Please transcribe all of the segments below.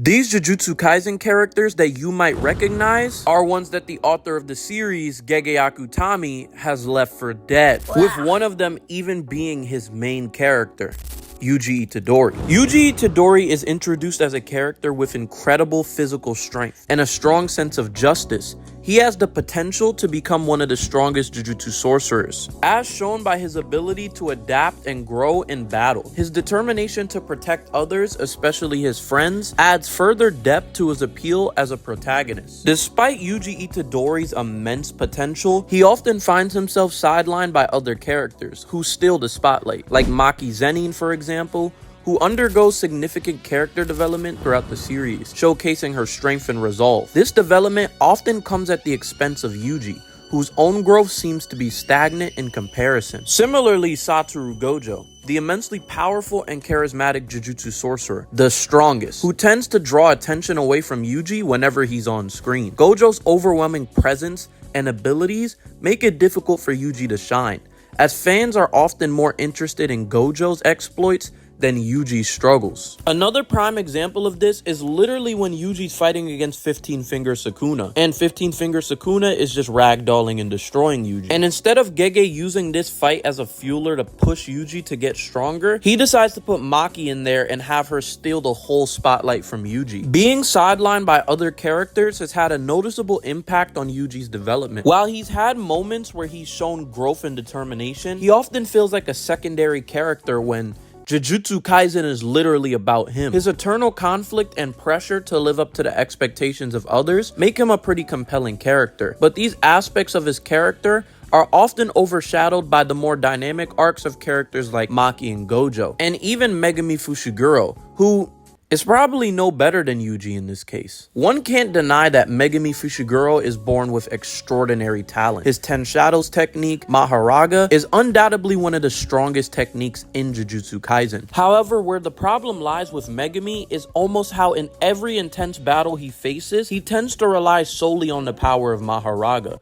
These Jujutsu Kaisen characters that you might recognize are ones that the author of the series, Gege Akutami, has left for dead, with one of them even being his main character, Yuji Itadori. Yuji Itadori is introduced as a character with incredible physical strength and a strong sense of justice. He has the potential to become one of the strongest Jujutsu sorcerers, as shown by his ability to adapt and grow in battle. His determination to protect others, especially his friends, adds further depth to his appeal as a protagonist. Despite Yuji Itadori's immense potential, he often finds himself sidelined by other characters who steal the spotlight, like Maki Zenin, for example, who undergoes significant character development throughout the series, showcasing her strength and resolve. This development often comes at the expense of Yuji, whose own growth seems to be stagnant in comparison. Similarly, Satoru Gojo, the immensely powerful and charismatic Jujutsu sorcerer, the strongest, who tends to draw attention away from Yuji whenever he's on screen. Gojo's overwhelming presence and abilities make it difficult for Yuji to shine, as fans are often more interested in Gojo's exploits than Yuji's struggles. Another prime example of this is literally when Yuji's fighting against 15-Finger Sukuna, and 15-Finger Sukuna is just ragdolling and destroying Yuji. And instead of Gege using this fight as a fueler to push Yuji to get stronger, he decides to put Maki in there and have her steal the whole spotlight from Yuji. Being sidelined by other characters has had a noticeable impact on Yuji's development. While he's had moments where he's shown growth and determination, he often feels like a secondary character when Jujutsu Kaisen is literally about him. His eternal conflict and pressure to live up to the expectations of others make him a pretty compelling character. But these aspects of his character are often overshadowed by the more dynamic arcs of characters like Maki and Gojo, and even Megumi Fushiguro, who is probably no better than Yuji in this case. One can't deny that Megumi Fushiguro is born with extraordinary talent. His Ten Shadows technique, Maharaga, is undoubtedly one of the strongest techniques in Jujutsu Kaisen. However, where the problem lies with Megumi is almost how in every intense battle he faces, he tends to rely solely on the power of Maharaga,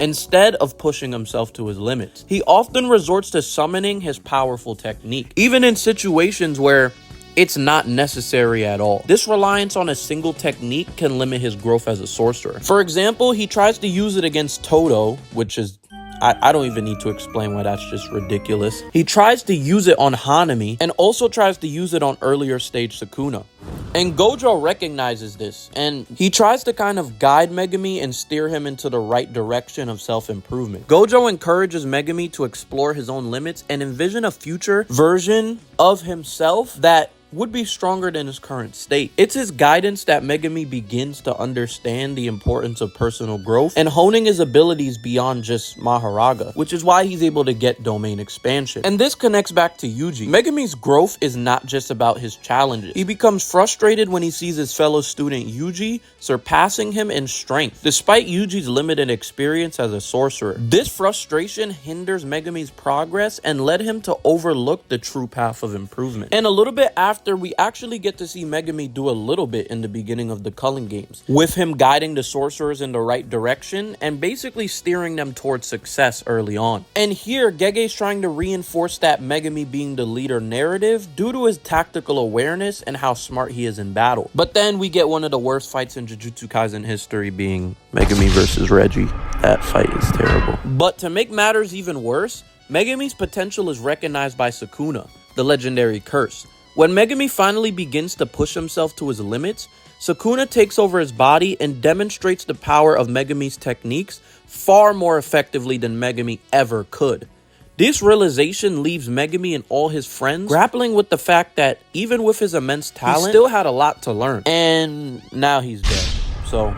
instead of pushing himself to his limits. He often resorts to summoning his powerful technique, even in situations where it's not necessary at all. This reliance on a single technique can limit his growth as a sorcerer. For example, he tries to use it against Todo, which is I don't even need to explain why that's just ridiculous. He tries to use it on Hanami and also tries to use it on earlier stage Sukuna. And Gojo recognizes this, and he tries to kind of guide Megumi and steer him into the right direction of self-improvement. Gojo encourages Megumi to explore his own limits and envision a future version of himself that would be stronger than his current state. It's his guidance that Megumi begins to understand the importance of personal growth and honing his abilities beyond just Maharaga, which is why he's able to get domain expansion. And this connects back to Yuji. Megumi's growth is not just about his challenges. He becomes frustrated when he sees his fellow student Yuji surpassing him in strength, despite Yuji's limited experience as a sorcerer. This frustration hinders Megumi's progress and led him to overlook the true path of improvement. And a little bit after, we actually get to see Megumi do a little bit in the beginning of the Culling Games, with him guiding the sorcerers in the right direction and basically steering them towards success early on. And here, Gege's trying to reinforce that Megumi being the leader narrative due to his tactical awareness and how smart he is in battle. But then we get one of the worst fights in Jujutsu Kaisen history, being Megumi versus Reggie. That fight is terrible. But to make matters even worse, Megumi's potential is recognized by Sukuna, the legendary curse. When Megumi finally begins to push himself to his limits, Sukuna takes over his body and demonstrates the power of Megumi's techniques far more effectively than Megumi ever could. This realization leaves Megumi and all his friends grappling with the fact that even with his immense talent, he still had a lot to learn. And now he's dead. So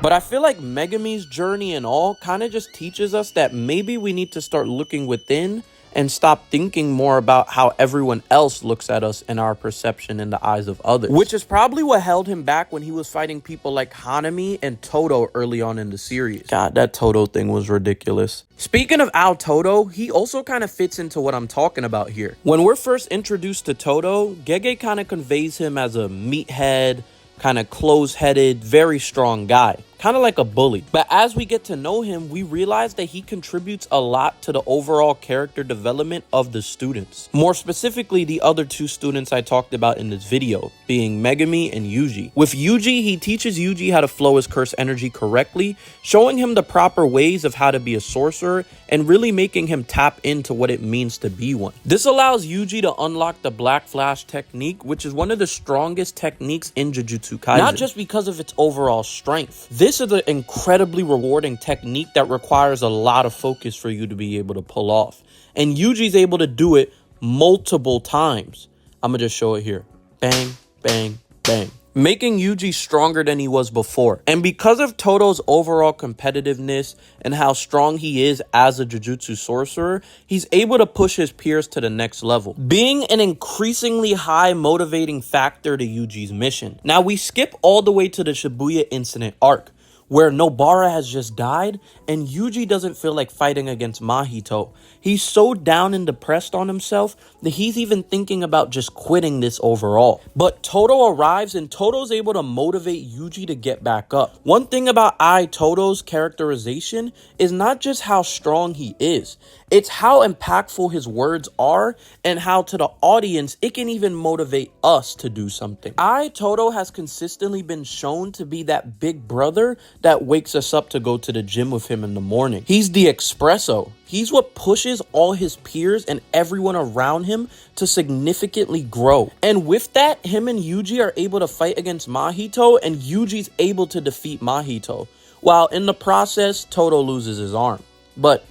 but I feel like Megumi's journey and all kind of just teaches us that maybe we need to start looking within and stop thinking more about how everyone else looks at us and our perception in the eyes of others. Which is probably what held him back when he was fighting people like Hanami and Todo early on in the series. God, that Todo thing was ridiculous. Speaking of Todo, he also kind of fits into what I'm talking about here. When we're first introduced to Todo, Gege kind of conveys him as a meathead, kind of close-headed, very strong guy. kind of like a bully. But as we get to know him, we realize that he contributes a lot to the overall character development of the students. More specifically, the other two students I talked about in this video, being Megumi and Yuji. With Yuji, he teaches Yuji how to flow his curse energy correctly, showing him the proper ways of how to be a sorcerer and really making him tap into what it means to be one. This allows Yuji to unlock the Black Flash technique, which is one of the strongest techniques in Jujutsu Kaisen. Not just because of its overall strength. This is an incredibly rewarding technique that requires a lot of focus for you to be able to pull off. And Yuji's able to do it multiple times. I'm gonna just show it here. Bang, bang, bang. Making Yuji stronger than he was before. And because of Todo's overall competitiveness and how strong he is as a Jujutsu sorcerer, he's able to push his peers to the next level, being an increasingly high motivating factor to Yuji's mission. Now we skip all the way to the Shibuya incident arc, where Nobara has just died and Yuji doesn't feel like fighting against Mahito. He's so down and depressed on himself that he's even thinking about just quitting this overall. But Todo arrives and Todo's able to motivate Yuji to get back up. One thing about Todo's characterization is not just how strong he is, it's how impactful his words are and how to the audience it can even motivate us to do something. Todo has consistently been shown to be that big brother that wakes us up to go to the gym with him in the morning. He's the espresso. He's what pushes all his peers and everyone around him to significantly grow. And with that, him and Yuji are able to fight against Mahito and Yuji's able to defeat Mahito. While in the process, Todo loses his arm. But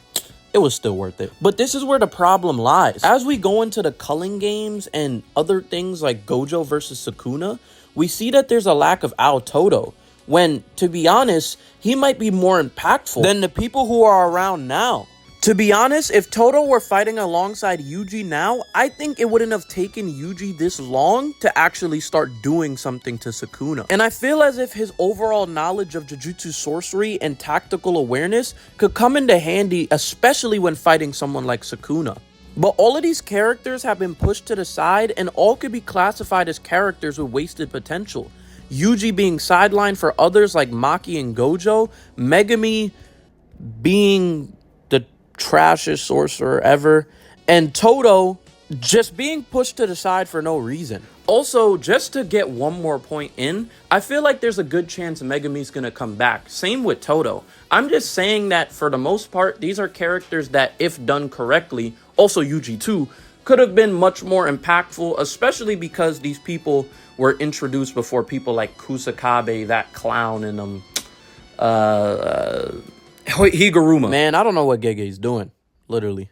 it was still worth it. But this is where the problem lies. As we go into the culling games and other things like Gojo versus Sukuna, we see that there's a lack of Todo. When, to be honest, he might be more impactful than the people who are around now. To be honest, if Todo were fighting alongside Yuji now, I think it wouldn't have taken Yuji this long to actually start doing something to Sukuna. And I feel as if his overall knowledge of Jujutsu sorcery and tactical awareness could come into handy, especially when fighting someone like Sukuna. But all of these characters have been pushed to the side and all could be classified as characters with wasted potential. Yuji being sidelined for others like Maki and Gojo, Megumi being the trashiest sorcerer ever, and Todo just being pushed to the side for no reason. Also, just to get one more point in, I feel like there's a good chance Megumi's gonna come back. Same with Todo. I'm just saying that for the most part, these are characters that, if done correctly, also Yuji too, could have been much more impactful, especially because these people were introduced before people like Kusakabe, that clown, and Higuruma. Man, I don't know what Gege's doing, literally.